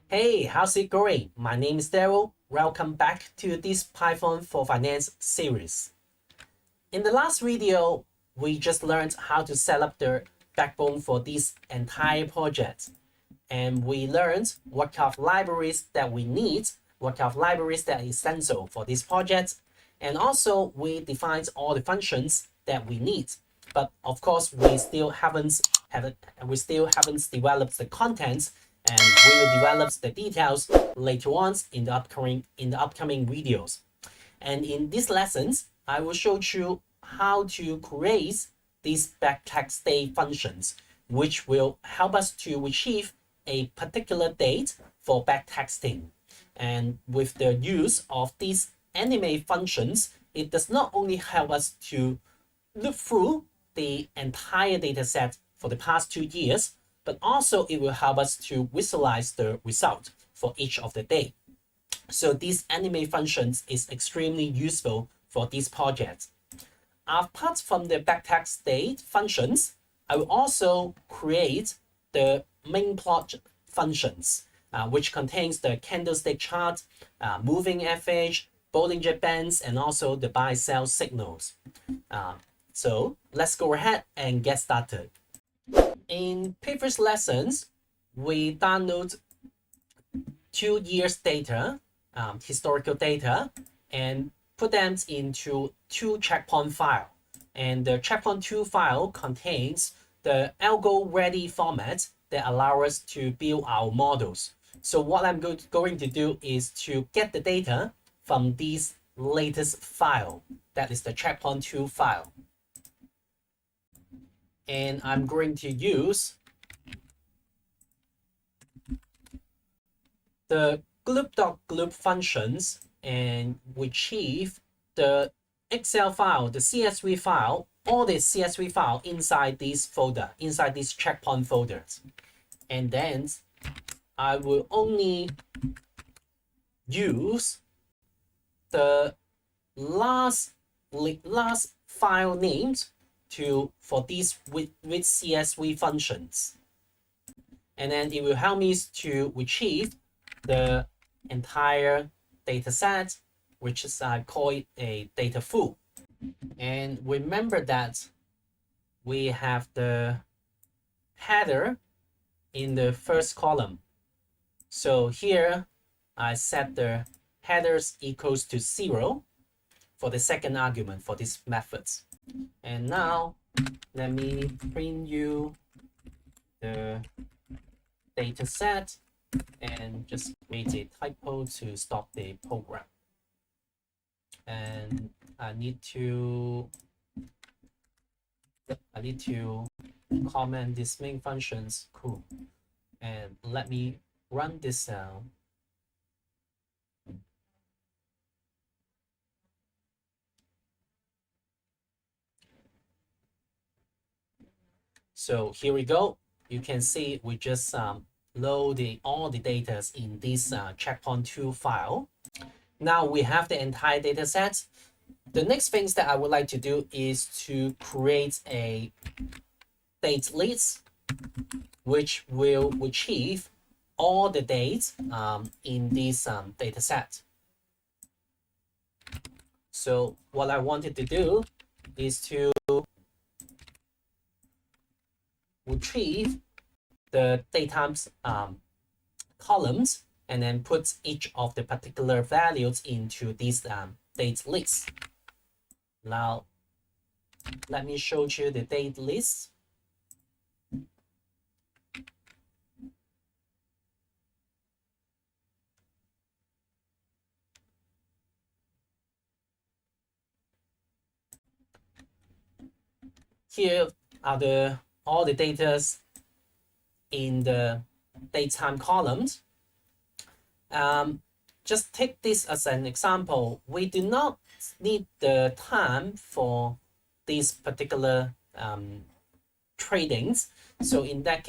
Hey, how's it going? My name is Daryl. Welcome back to this Python for Finance series. In the last video, we just learned how to set up the backbone for this entire project. And we learned what kind of libraries that we need, what kind of libraries that are essential for this project. And also we defined all the functions that we need. But of course, we still haven't developed the content, and we will develop the details later on in the upcoming videos. And in these lessons, I will show you how to create these backtext functions, which will help us to achieve a particular date for backtexting. And with the use of these anime functions, it does not only help us to look through the entire data set for the past 2 years, but also it will help us to visualize the result for each of the day. So these anime functions is extremely useful for this project. Apart from the backtext functions, I will also create the main plot functions, which contains the candlestick chart, moving average, Bollinger Bands, and also the buy-sell signals. So let's go ahead and get started. In previous lessons, we download 2 years data, historical data, and put them into 2 checkpoint file. And the checkpoint 2 file contains the algo ready format that allow us to build our models. So what I'm going to do is to get the data from this latest file, that is the checkpoint 2 file. And I'm going to use the group.group functions and retrieve the Excel file, the CSV file, all the CSV file inside this folder, inside these checkpoint folders. And then I will only use the last file names for these with CSV functions. And then it will help me to retrieve the entire data set, which is I call it a data full. And remember that we have the header in the first column. So here I set the headers equals to 0 for the second argument for these methods. And now let me print you the data set and just create a typo to stop the program. And I need to comment these main functions. Cool. And let me run this out. So here we go. You can see we just load all the data in this checkpoint 2 file. Now we have the entire data set. The next things that I would like to do is to create a date list, which will retrieve all the dates in this data set. So what I wanted to do is to retrieve the datetimes columns and then put each of the particular values into this date list. Now, let me show you the date list. Here are all the data in the datetime columns. Just take this as an example. We do not need the time for these particular tradings. So in that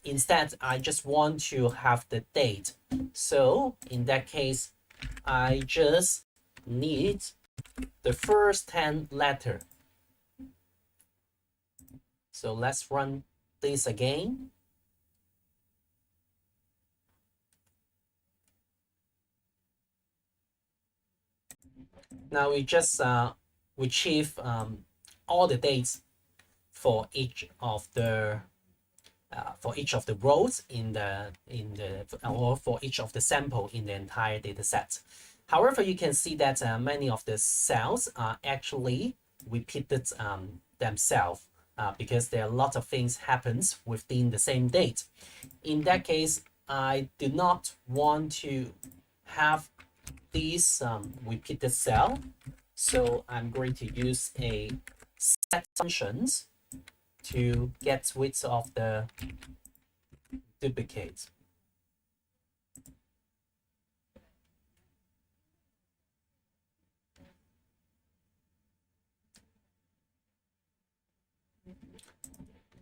instead, I just want to have the date. So in that case, I just need the first 10 letter. So let's run this again. Now we just retrieve all the dates for each of the rows in the or for each of the sample in the entire data set. However, you can see that many of the cells are actually repeated themselves because there are lots of things happens within the same date. In that case, I do not want to have these repeated cell, so I'm going to use a set functions to get rid of the duplicate.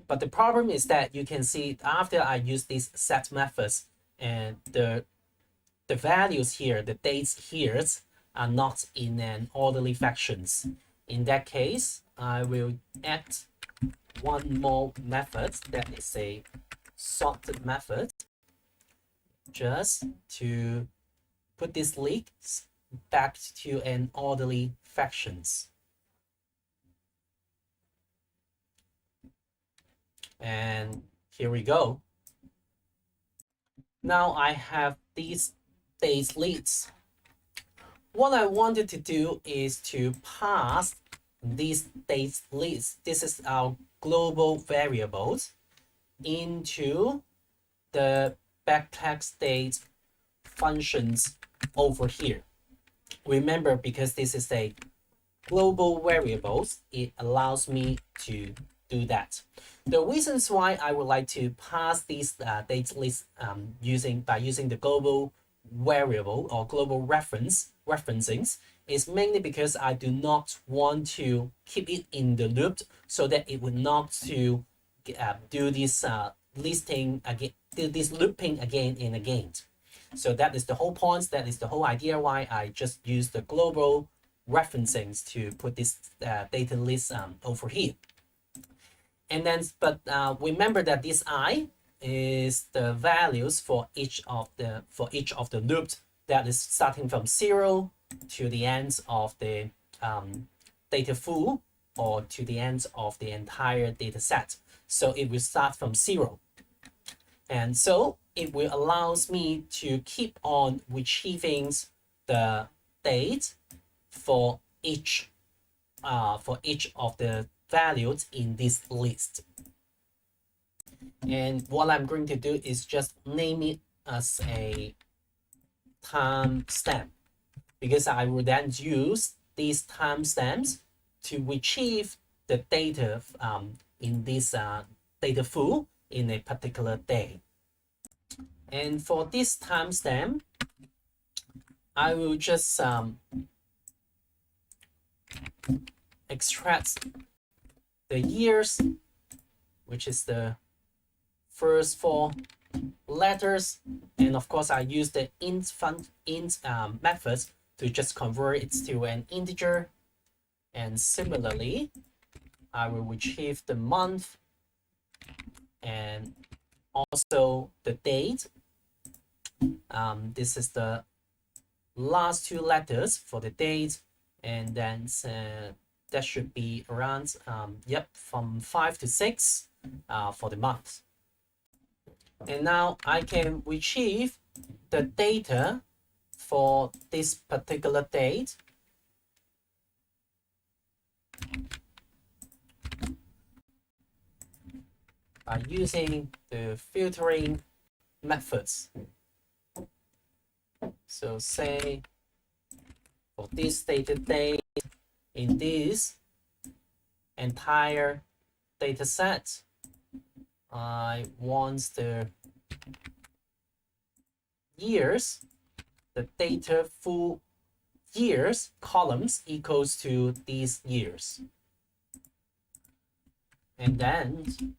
But the problem is that you can see after I use these set methods, and the values here, the dates here, are not in an orderly factions. In that case, I will add one more method that is a sorted method, just to put these leaks back to an orderly factions. And here we go. Now I have these dates leads. What I wanted to do is to pass these dates leads. This is our global variables into the backtext date functions over here. Remember, because this is a global variables, it allows me to do that. The reasons why I would like to pass these date lists by using the global variable or global referencings is mainly because I do not want to keep it in the loop so that it would not to do this listing again, do this looping again and again. So that is the whole point. That is the whole idea why I just use the global referencings to put this data list over here. And then, but remember that this I is the values for each of the loops that is starting from 0 to the end of the data full or to the end of the entire data set. So it will start from 0. And so it will allows me to keep on retrieving the date for each of the values in this list. And what I'm going to do is just name it as a timestamp, because I will then use these timestamps to retrieve the data in this data full in a particular day. And for this timestamp, I will just extract the years, which is the first 4 letters, and of course I use the int methods to just convert it to an integer. And similarly, I will retrieve the month and also the date. This is the last 2 letters for the date, and then that should be around from 5 to 6 for the month. And now I can retrieve the data for this particular date by using the filtering methods. So say for this data date in this entire data set, I want the years, the data full years columns equals to these years. And then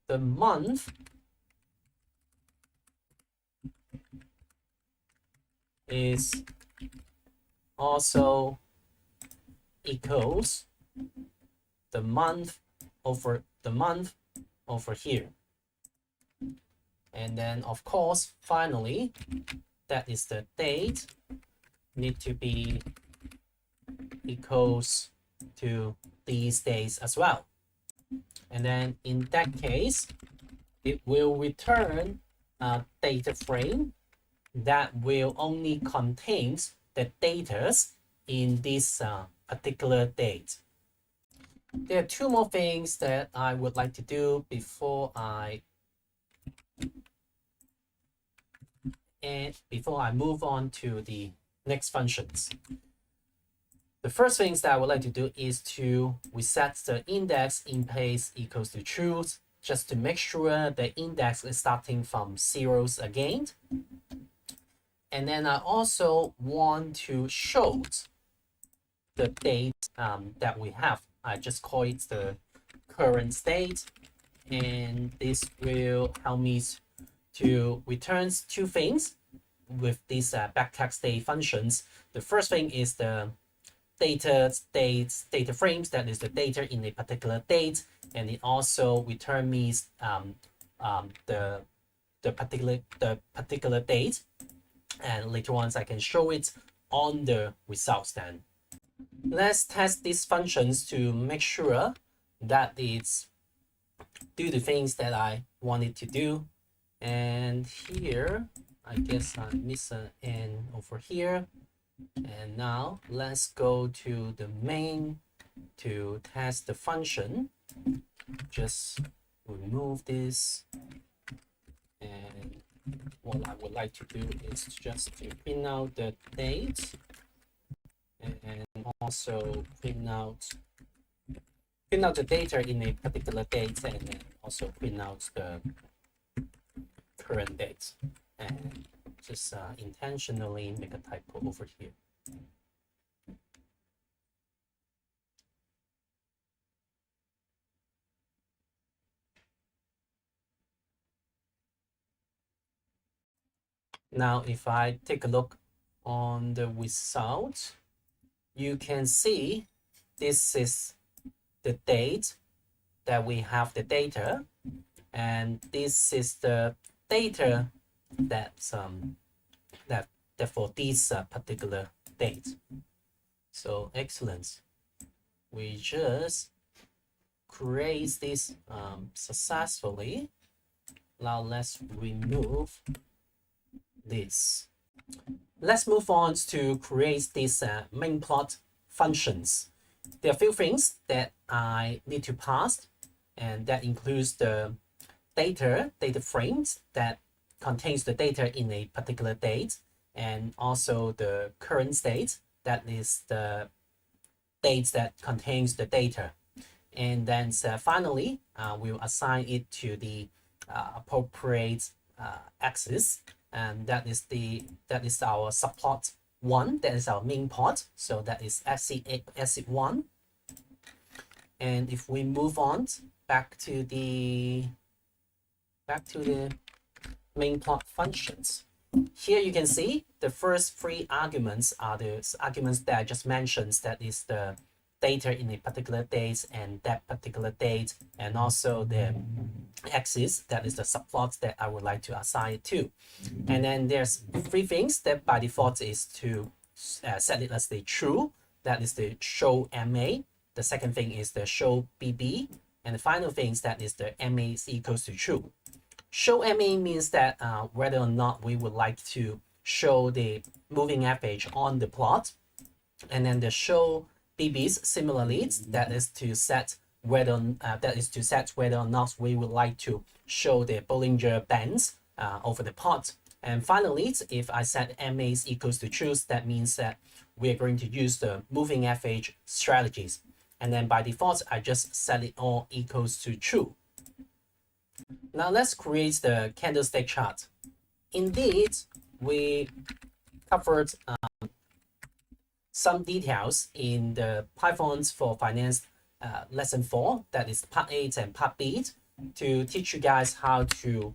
the month is also equals the month over here. And then of course, finally, that is the date need to be equals to these days as well. And then in that case, it will return a data frame that will only contains the data in this particular date. There are two more things that I would like to do before I move on to the next functions. The first things that I would like to do is to reset the index in place equals to true, just to make sure the index is starting from zeros again. And then I also want to show the date that we have. I just call it the current state, and this will help me to return two things with these backtext date functions. The first thing is the data frames, that is the data in a particular date, and it also return me the particular date, and later on I can show it on the results. Then let's test these functions to make sure that it's do the things that I wanted to do. And here I guess I miss an N over here. And now let's go to the main to test the function. Just remove this, and what I would like to do is just to print out the date, and also print out the data in a particular date, and then also print out the current date, and just intentionally make a typo over here. Now, if I take a look on the result, you can see this is the date that we have the data, and this is the data that's that for this particular date. So excellent. We just create this successfully. Now let's remove this. Let's move on to create these main plot functions. There are a few things that I need to pass, and that includes the data frames that contains the data in a particular date, and also the current state, that is the dates that contains the data. And then finally, we'll assign it to the appropriate axis, and that is our subplot 1, that is our main plot, so that is exit 1. And if we move on back to the main plot functions, here you can see the first three arguments are the arguments that I just mentioned, that is the data in a particular date and that particular date, and also the axis, that is the subplots that I would like to assign it to. And then there's three things that by default is to set it as the true, that is the show MA. The second thing is the show BB, and the final thing is that is the MA is equals to true. Show MA means that whether or not we would like to show the moving average on the plot, and then the show BBs similarly, that is to set whether or not we would like to show the Bollinger Bands over the plot. And finally, if I set MA is equals to true, that means that we are going to use the moving average strategies. And then by default, I just set it all equals to true. Now let's create the candlestick chart. Indeed, we covered some details in the Pythons for Finance lesson 4, that is part 8 and part B, to teach you guys how to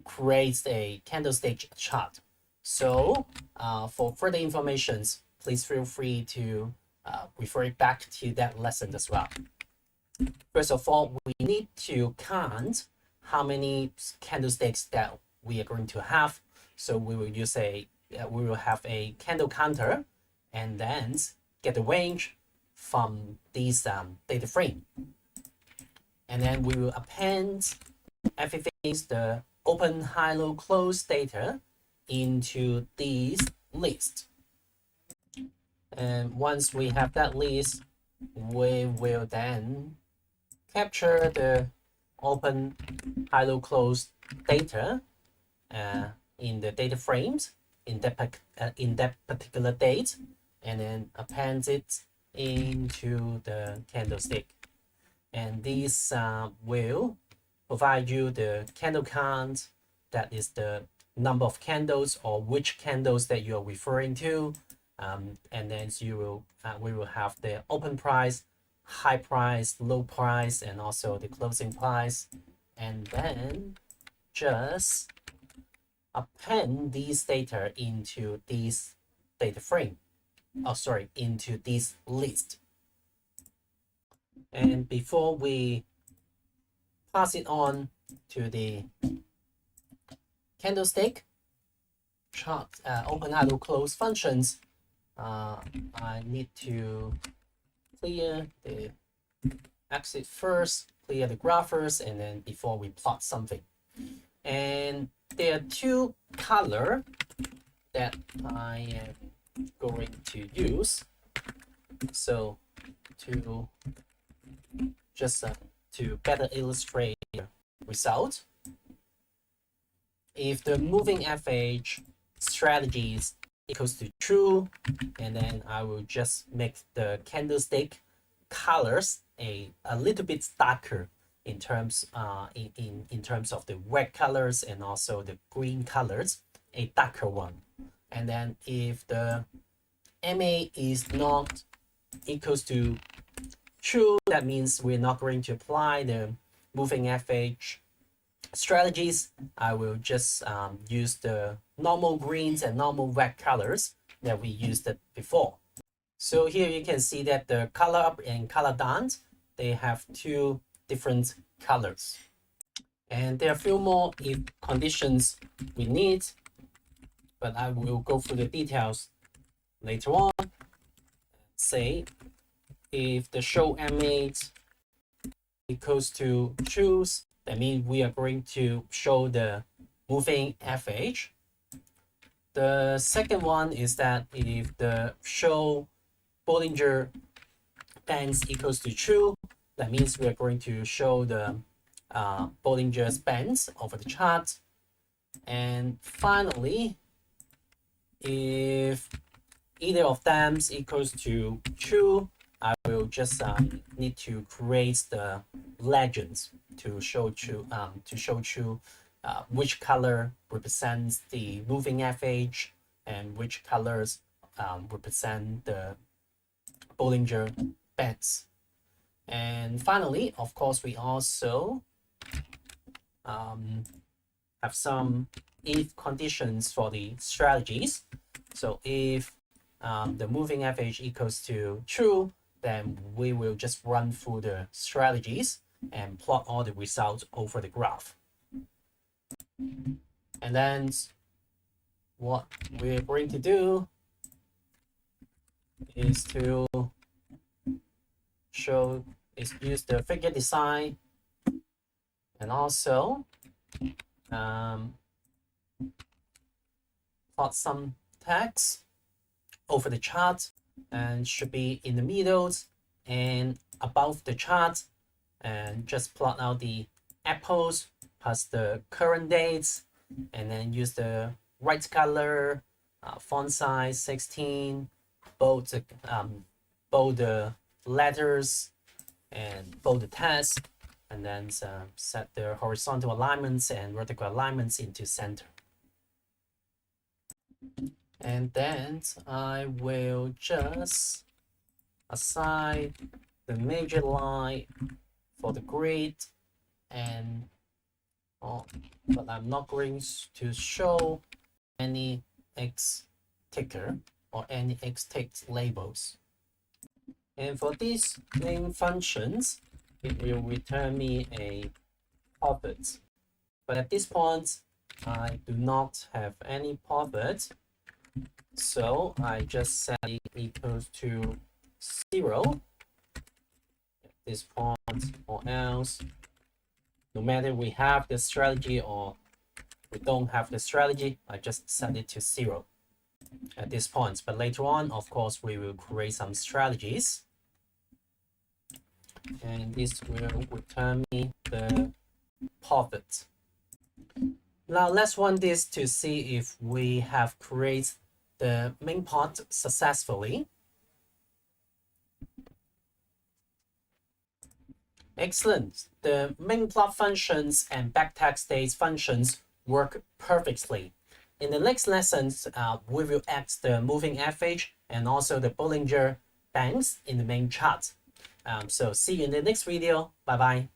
create a candlestick chart. So for further information, please feel free to refer back to that lesson as well. First of all, we need to count how many candlesticks that we are going to have. So we will use we will have a candle counter and then get the range from this data frame. And then we will append everything is the open, high, low, close data into this list. And once we have that list, we will then capture the open, high, low, close data in the data frames in that particular date, and then append it into the candlestick. And this will provide you the candle count, that is the number of candles or which candles that you are referring to. And then we will have the open price, high price, low price, and also the closing price. And then just append these data into this data frame. Into this list. And before we pass it on to the candlestick chart, open, high, low, close functions, I need to clear the exit first, clear the graph first, and then before we plot something. And there are two colors that I am going to use. So to just to better illustrate the result, if the moving average strategy is equals to true, and then I will just make the candlestick colors a little bit darker in terms in terms of the red colors and also the green colors, a darker one. And then if the MA is not equals to true, that means we're not going to apply the moving average strategies. I will just use the normal greens and normal red colors that we used before. So here you can see that the color up and color down, they have two different colors. And there are a few more if conditions we need, but I will go through the details later on. Say if the show M8 equals to true, that means we are going to show the moving average. The second one is that if the show Bollinger Bands equals to true, that means we are going to show the Bollinger's Bands over the chart. And finally, if either of them equals to true, I will just need to create the legends to show which color represents the moving average and which colors represent the Bollinger Bands. And finally, of course, we also have some if conditions for the strategies. So if the moving average equals to true, then we will just run through the strategies and plot all the results over the graph. And then what we're going to do is to use the figure design and also plot some text over the chart, and should be in the middle and above the chart, and just plot out the apples plus the current dates, and then use the right color, font size 16, bold the letters and bold the text, and then set the horizontal alignments and vertical alignments into center. And then I will just assign the major line for the grid, and but I'm not going to show any X ticker or any X text labels. And for these main functions, it will return me a profit. But at this point, I do not have any profit. So I just set it equals to 0 at this point, or else, no matter we have the strategy or we don't have the strategy, I just set it to 0 at this point. But later on, of course, we will create some strategies. And this will return me the profit. Now let's run this to see if we have created the main pot successfully. Excellent. The main plot functions and backtest days functions work perfectly. In the next lessons, we will add the moving average and also the Bollinger Bands in the main chart. So see you in the next video. Bye bye.